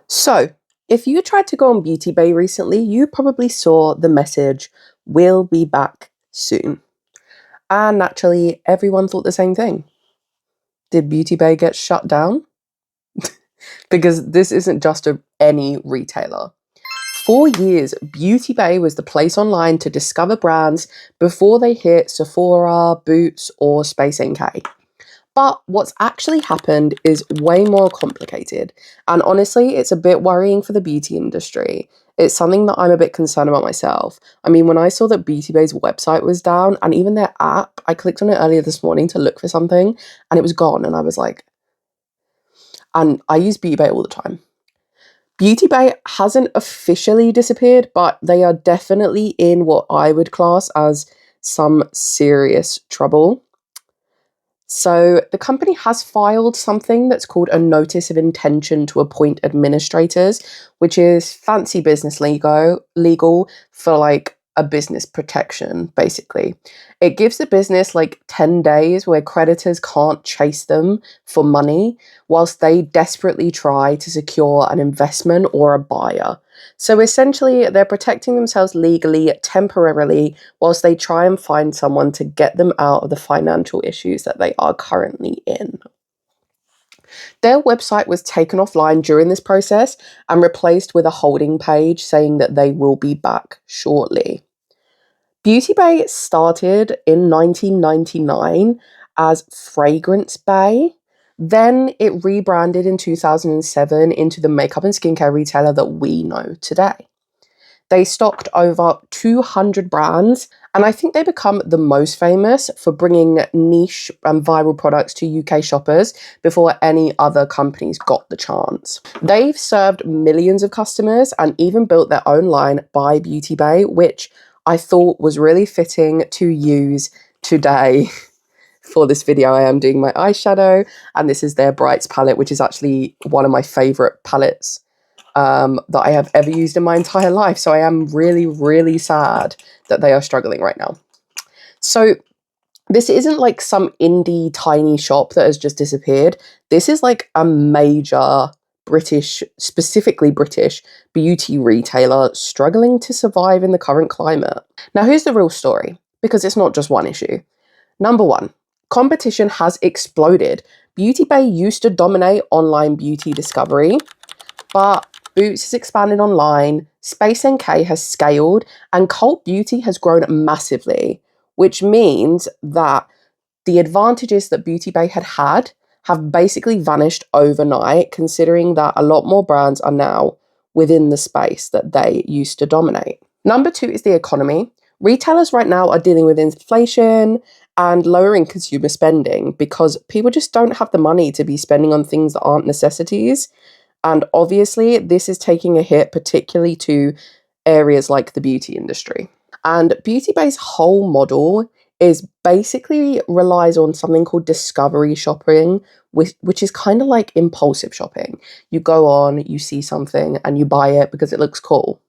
So, if you tried to go on Beauty Bay recently, you probably saw the message, "We'll be back soon." And naturally, everyone thought the same thing. Did Beauty Bay get shut down? Because this isn't just any retailer. For years, Beauty Bay was the place online to discover brands before they hit Sephora, Boots, or Space NK. But what's actually happened is way more complicated. And honestly, it's a bit worrying for the beauty industry. It's something that I'm a bit concerned about myself. I mean, when I saw that Beauty Bay's website was down and even their app, I clicked on it earlier this morning to look for something and it was gone. And I was like, and I use Beauty Bay all the time. Beauty Bay hasn't officially disappeared, but they are definitely in what I would class as some serious trouble. So the company has filed something that's called a notice of intention to appoint administrators, which is fancy business legal for like a business protection, basically. It gives the business like 10 days where creditors can't chase them for money whilst they desperately try to secure an investment or a buyer. So essentially, they're protecting themselves legally, temporarily, whilst they try and find someone to get them out of the financial issues that they are currently in. Their website was taken offline during this process and replaced with a holding page saying that they will be back shortly. Beauty Bay started in 1999 as Fragrance Bay. Then it rebranded in 2007 into the makeup and skincare retailer that we know today. They stocked over 200 brands, and I think they become the most famous for bringing niche and viral products to UK shoppers before any other companies got the chance. They've served millions of customers and even built their own line by Beauty Bay, which I thought was really fitting to use today. For this video, I am doing my eyeshadow, and this is their Brights palette, which is actually one of my favourite palettes that I have ever used in my entire life. So I am really, really sad that they are struggling right now. So this isn't like some indie tiny shop that has just disappeared. This is like a major British, specifically British, beauty retailer struggling to survive in the current climate. Now, here's the real story, because it's not just one issue. Number one, competition has exploded. Beauty Bay used to dominate online beauty discovery, but Boots has expanded online, Space NK has scaled, and cult beauty has grown massively, which means that the advantages that Beauty Bay had have basically vanished overnight, considering that a lot more brands are now within the space that they used to dominate. Number two is the economy. Retailers right now are dealing with inflation and lowering consumer spending because people just don't have the money to be spending on things that aren't necessities. And obviously, this is taking a hit, particularly to areas like the beauty industry. And Beauty Bay's whole model is basically relies on something called discovery shopping, which is kind of like impulsive shopping. You go on, you see something, and you buy it because it looks cool.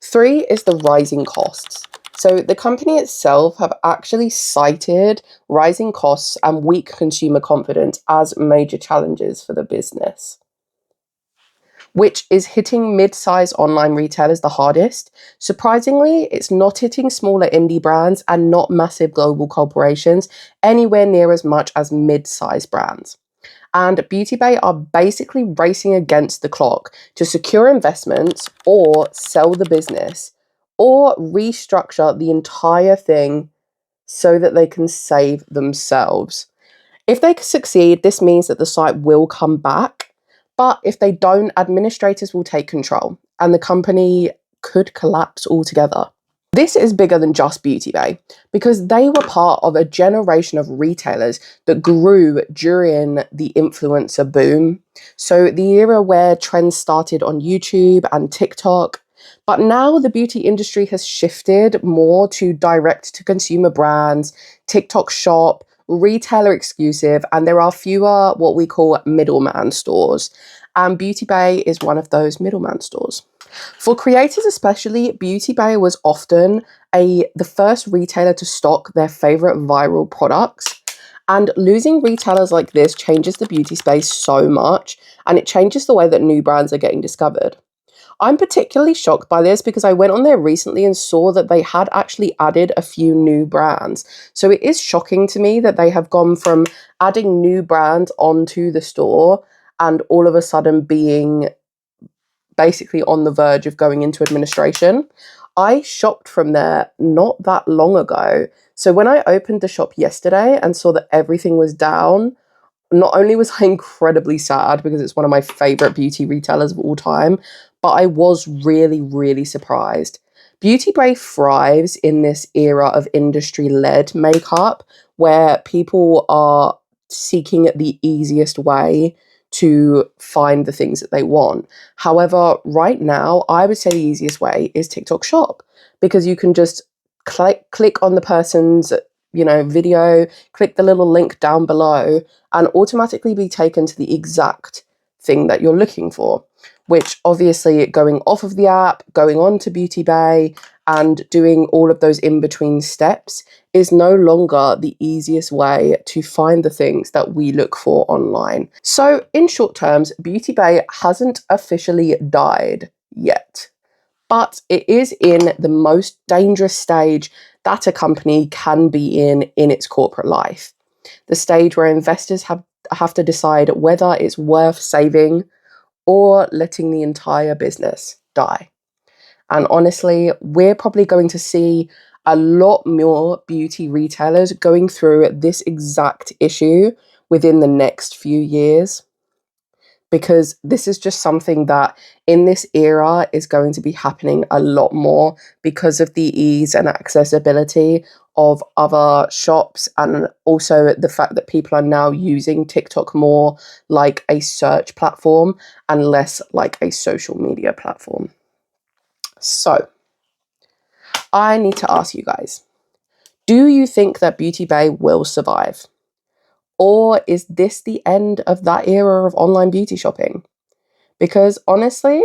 Three is the rising costs. So the company itself have actually cited rising costs and weak consumer confidence as major challenges for the business, which is hitting mid-size online retailers the hardest. Surprisingly, it's not hitting smaller indie brands and not massive global corporations anywhere near as much as mid-size brands. And Beauty Bay are basically racing against the clock to secure investments or sell the business or restructure the entire thing so that they can save themselves. If they succeed, this means that the site will come back. But if they don't, administrators will take control and the company could collapse altogether. This is bigger than just Beauty Bay because they were part of a generation of retailers that grew during the influencer boom. So the era where trends started on YouTube and TikTok. But now the beauty industry has shifted more to direct to consumer brands, TikTok shop, retailer exclusive, and there are fewer what we call middleman stores. And Beauty Bay is one of those middleman stores. For creators especially, Beauty Bay was often the first retailer to stock their favorite viral products. And losing retailers like this changes the beauty space so much, and it changes the way that new brands are getting discovered. I'm particularly shocked by this because I went on there recently and saw that they had actually added a few new brands. So it is shocking to me that they have gone from adding new brands onto the store and all of a sudden being basically on the verge of going into administration. I shopped from there not that long ago. So when I opened the shop yesterday and saw that everything was down, not only was I incredibly sad because it's one of my favorite beauty retailers of all time, but I was really, really surprised. Beauty Bay thrives in this era of industry-led makeup where people are seeking the easiest way to find the things that they want. However, right now, I would say the easiest way is TikTok Shop because you can just click on the person's video, click the little link down below and automatically be taken to the exact thing that you're looking for, which obviously going off of the app, going on to Beauty Bay and doing all of those in-between steps is no longer the easiest way to find the things that we look for online. So in short terms, Beauty Bay hasn't officially died yet, but it is in the most dangerous stage that a company can be in its corporate life. The stage where investors have to decide whether it's worth saving or letting the entire business die. And honestly, we're probably going to see a lot more beauty retailers going through this exact issue within the next few years, because this is just something that in this era is going to be happening a lot more because of the ease and accessibility of other shops, and also the fact that people are now using TikTok more like a search platform and less like a social media platform. So I need to ask you guys, do you think that Beauty Bay will survive? Or is this the end of that era of online beauty shopping? Because honestly,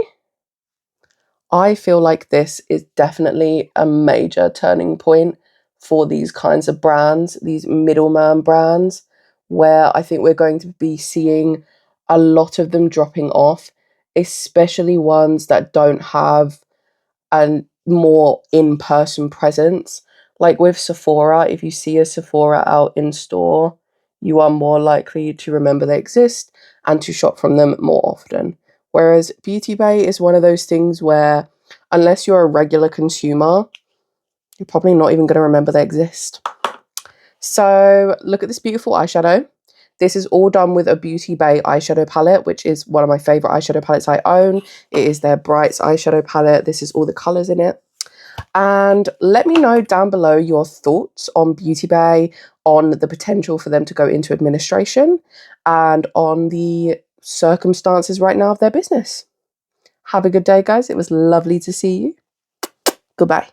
I feel like this is definitely a major turning point for these kinds of brands, these middleman brands, where I think we're going to be seeing a lot of them dropping off, especially ones that don't have a more in-person presence. Like with Sephora, if you see a Sephora out in store, you are more likely to remember they exist and to shop from them more often. Whereas Beauty Bay is one of those things where, unless you're a regular consumer, you're probably not even going to remember they exist. So look at this beautiful eyeshadow. This is all done with a Beauty Bay eyeshadow palette, which is one of my favorite eyeshadow palettes I own. It is their Brights eyeshadow palette. This is all the colors in it. And let me know down below your thoughts on Beauty Bay, on the potential for them to go into administration, and on the circumstances right now of their business. Have a good day, guys. It was lovely to see you. Goodbye.